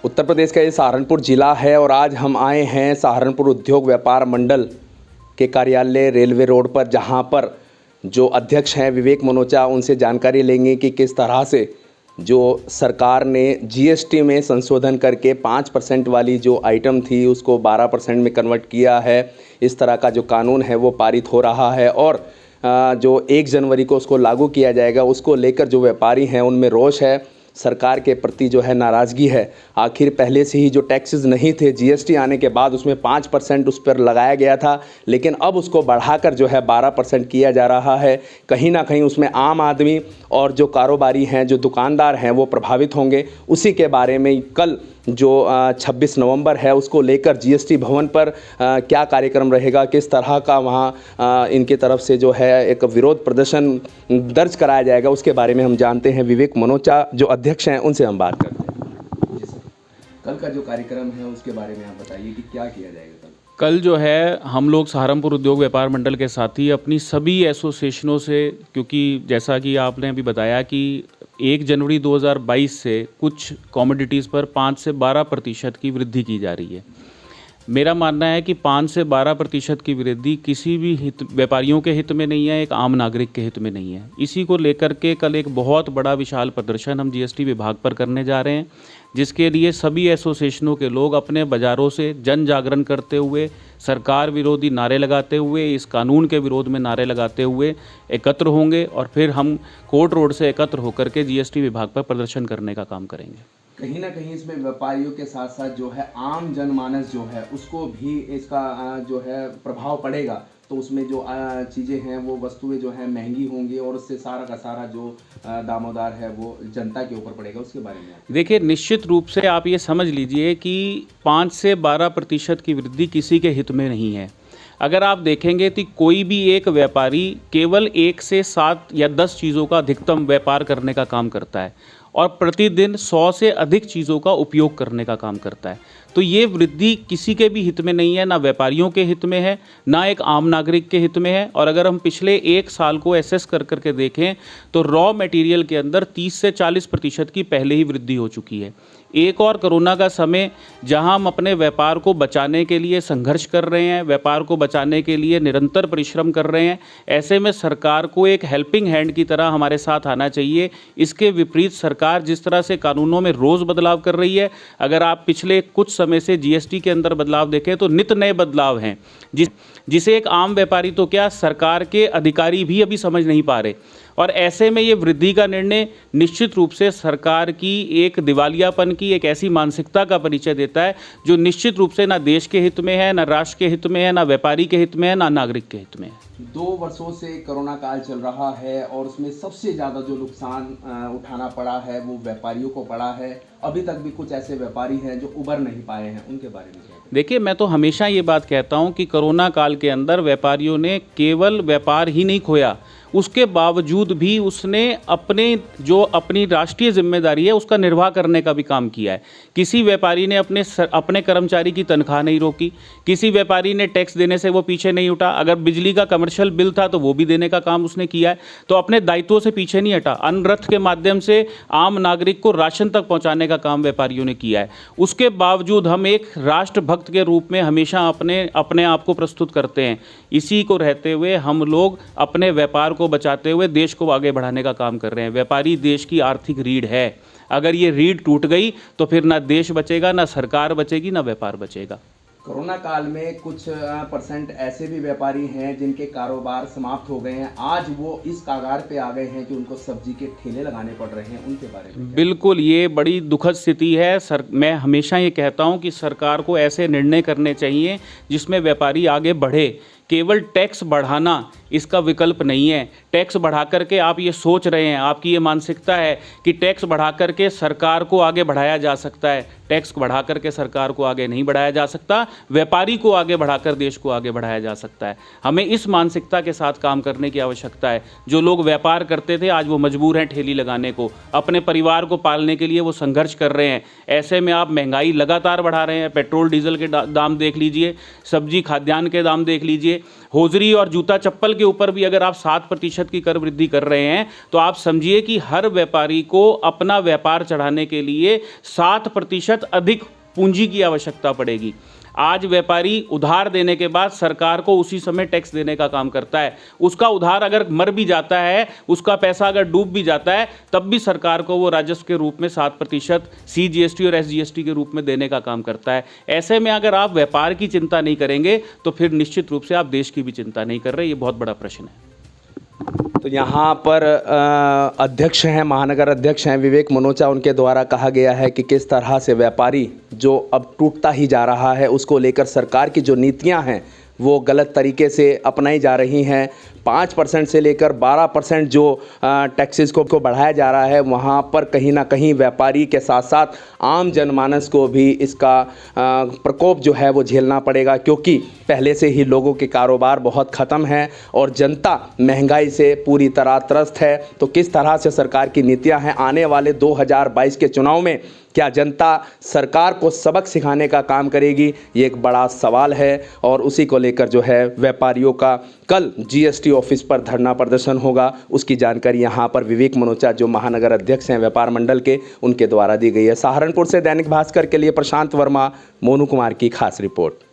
उत्तर प्रदेश का ये सहारनपुर ज़िला है और आज हम आए हैं सहारनपुर उद्योग व्यापार मंडल के कार्यालय रेलवे रोड पर, जहां पर जो अध्यक्ष हैं विवेक मनोचा, उनसे जानकारी लेंगे कि किस तरह से जो सरकार ने जीएसटी में संशोधन करके 5% वाली जो आइटम थी उसको 12% में कन्वर्ट किया है। इस तरह का जो कानून है वो पारित हो रहा है और जो 1 जनवरी को उसको लागू किया जाएगा, उसको लेकर जो व्यापारी हैं उनमें रोष है, सरकार के प्रति जो है नाराज़गी है। आखिर पहले से ही जो टैक्सेस नहीं थे, जीएसटी आने के बाद उसमें 5% उस पर लगाया गया था, लेकिन अब उसको बढ़ाकर जो है 12% किया जा रहा है। कहीं ना कहीं उसमें आम आदमी और जो कारोबारी हैं, जो दुकानदार हैं, वो प्रभावित होंगे। उसी के बारे में कल जो 26 नवंबर है उसको लेकर जीएसटी भवन पर क्या कार्यक्रम रहेगा, किस तरह का वहाँ इनकी तरफ से जो है एक विरोध प्रदर्शन दर्ज कराया जाएगा, उसके बारे में हम जानते हैं। विवेक मनोचा जो अध्यक्ष हैं उनसे हम बात करते हैं। जी सर, कल का जो कार्यक्रम है उसके बारे में आप बताइए कि क्या किया जाएगा कल जो है हम लोग सहारनपुर उद्योग व्यापार मंडल के साथ ही अपनी सभी एसोसिएशनों से, क्योंकि जैसा कि आपने अभी बताया कि 1 जनवरी 2022 से कुछ कमोडिटीज़ पर 5 से 12% की वृद्धि की जा रही है। मेरा मानना है कि 5 से 12% की वृद्धि किसी भी व्यापारियों के हित में नहीं है, एक आम नागरिक के हित में नहीं है। इसी को लेकर के कल एक बहुत बड़ा विशाल प्रदर्शन हम जीएसटी विभाग पर करने जा रहे हैं, जिसके लिए सभी एसोसिएशनों के लोग अपने बाज़ारों से जन जागरण करते हुए, सरकार विरोधी नारे लगाते हुए, इस कानून के विरोध में नारे लगाते हुए एकत्र होंगे और फिर हम कोर्ट रोड से एकत्र होकर के जीएसटी विभाग पर प्रदर्शन करने का काम करेंगे। कहीं ना कहीं इसमें व्यापारियों के साथ साथ जो है आम जनमानस जो है उसको भी इसका जो है प्रभाव पड़ेगा, तो उसमें जो चीज़ें हैं वो वस्तुएं जो है महंगी होंगी और उससे सारा का सारा जो दामोदार है वो जनता के ऊपर पड़ेगा। उसके बारे में देखिए, निश्चित रूप से आप ये समझ लीजिए कि 5 से 12% की वृद्धि किसी के हित में नहीं है। अगर आप देखेंगे तो कोई भी एक व्यापारी केवल 1 से 7 या 10 चीज़ों का अधिकतम व्यापार करने का काम करता है और प्रतिदिन 100 से अधिक चीज़ों का उपयोग करने का काम करता है। तो ये वृद्धि किसी के भी हित में नहीं है, ना व्यापारियों के हित में है, ना एक आम नागरिक के हित में है। और अगर हम पिछले 1 साल को एसेस कर करके देखें तो रॉ मटेरियल के अंदर 30 से 40% की पहले ही वृद्धि हो चुकी है। एक और कोरोना का समय जहां हम अपने व्यापार को बचाने के लिए संघर्ष कर रहे हैं, व्यापार को बचाने के लिए निरंतर परिश्रम कर रहे हैं, ऐसे में सरकार को एक हेल्पिंग हैंड की तरह हमारे साथ आना चाहिए। इसके विपरीत सरकार जिस तरह से कानूनों में रोज़ बदलाव कर रही है, अगर आप पिछले कुछ समय से जीएसटी के अंदर बदलाव देखें तो नित नए बदलाव हैं, जिसे एक आम व्यापारी तो क्या, सरकार के अधिकारी भी अभी समझ नहीं पा रहे। और ऐसे में ये वृद्धि का निर्णय निश्चित रूप से सरकार की एक दिवालियापन की एक ऐसी मानसिकता का परिचय देता है जो निश्चित रूप से ना देश के हित में है, ना राष्ट्र के हित में है, ना व्यापारी के हित में है, ना नागरिक के हित में है। 2 वर्षों से कोरोना काल चल रहा है और उसमें सबसे ज़्यादा जो नुकसान उठाना पड़ा है वो व्यापारियों को पड़ा है। अभी तक भी कुछ ऐसे व्यापारी हैं जो उबर नहीं पाए हैं, उनके बारे में क्या? देखिए, मैं तो हमेशा ये बात कहता हूँ कि कोरोना काल के अंदर व्यापारियों ने केवल व्यापार ही नहीं खोया, उसके बावजूद भी उसने अपनी राष्ट्रीय जिम्मेदारी है उसका निर्वाह करने का भी काम किया है। किसी व्यापारी ने अपने कर्मचारी की तनख्वाह नहीं रोकी, किसी व्यापारी ने टैक्स देने से वो पीछे नहीं उठा। अगर बिजली का कमर्शियल बिल था तो वो भी देने का काम उसने किया है, तो अपने दायित्वों से पीछे नहीं हटा। अन्न रथ के माध्यम से आम नागरिक को राशन तक पहुँचाने का काम व्यापारियों ने किया है। उसके बावजूद हम एक राष्ट्रभक्त के रूप में हमेशा अपने आप को प्रस्तुत करते हैं। इसी को रहते हुए हम लोग अपने व्यापार को बचाते हुए देश को आगे बढ़ाने का काम कर रहे हैं। व्यापारी देश की आर्थिक रीढ़ है, अगर ये रीढ़ टूट गई तो फिर ना देश बचेगा, ना सरकार बचेगी, ना व्यापार बचेगा। कोरोना काल में कुछ % ऐसे भी व्यापारी हैं जिनके कारोबार समाप्त हो गए हैं, आज वो इस कगार पे आ गए हैं कि उनको सब्जी के ठेले लगाने पड़ रहे हैं, उनके बारे में? बिल्कुल, ये बड़ी दुखद स्थिति है। मैं हमेशा ये कहता हूँ कि सरकार को ऐसे निर्णय करने चाहिए जिसमें व्यापारी आगे बढ़े। केवल टैक्स बढ़ाना इसका विकल्प नहीं है। टैक्स बढ़ा करके आप ये सोच रहे हैं, आपकी ये मानसिकता है कि टैक्स बढ़ा करके सरकार को आगे बढ़ाया जा सकता है। टैक्स बढ़ा करके सरकार को आगे नहीं बढ़ाया जा सकता, व्यापारी को आगे बढ़ाकर देश को आगे बढ़ाया जा सकता है। हमें इस मानसिकता के साथ काम करने की आवश्यकता है। जो लोग व्यापार करते थे आज वो मजबूर हैं ठेली लगाने को, अपने परिवार को पालने के लिए वो संघर्ष कर रहे हैं। ऐसे में आप महंगाई लगातार बढ़ा रहे हैं। पेट्रोल डीजल के दाम देख लीजिए, सब्जी खाद्यान्न के दाम देख लीजिए, होजरी और जूता चप्पल के ऊपर भी अगर आप 7% की कर वृद्धि कर रहे हैं तो आप समझिए कि हर व्यापारी को अपना व्यापार चढ़ाने के लिए 7% अधिक पूंजी की आवश्यकता पड़ेगी। आज व्यापारी उधार देने के बाद सरकार को उसी समय टैक्स देने का काम करता है। उसका उधार अगर मर भी जाता है, उसका पैसा अगर डूब भी जाता है, तब भी सरकार को वो राजस्व के रूप में 7% CGST और SGST के रूप में देने का काम करता है। ऐसे में अगर आप व्यापार की चिंता नहीं करेंगे तो फिर निश्चित रूप से आप देश की भी चिंता नहीं कर रहे। ये बहुत बड़ा प्रश्न है। तो यहाँ पर अध्यक्ष हैं, महानगर अध्यक्ष हैं विवेक मनोचा, उनके द्वारा कहा गया है कि किस तरह से व्यापारी जो अब टूटता ही जा रहा है उसको लेकर सरकार की जो नीतियाँ हैं वो गलत तरीके से अपनाई जा रही हैं। 5% से लेकर 12% जो टैक्सेस को बढ़ाया जा रहा है, वहाँ पर कहीं ना कहीं व्यापारी के साथ साथ आम जनमानस को भी इसका प्रकोप जो है वो झेलना पड़ेगा, क्योंकि पहले से ही लोगों के कारोबार बहुत ख़त्म हैं और जनता महंगाई से पूरी तरह त्रस्त है। तो किस तरह से सरकार की नीतियाँ हैं, आने वाले 2022 के चुनाव में क्या जनता सरकार को सबक सिखाने का काम करेगी, ये एक बड़ा सवाल है। और उसी को लेकर जो है व्यापारियों का कल GST ऑफिस पर धरना प्रदर्शन होगा। उसकी जानकारी यहाँ पर विवेक मनोचा जो महानगर अध्यक्ष हैं व्यापार मंडल के, उनके द्वारा दी गई है। सहारनपुर से दैनिक भास्कर के लिए प्रशांत वर्मा, मोनू कुमार की खास रिपोर्ट।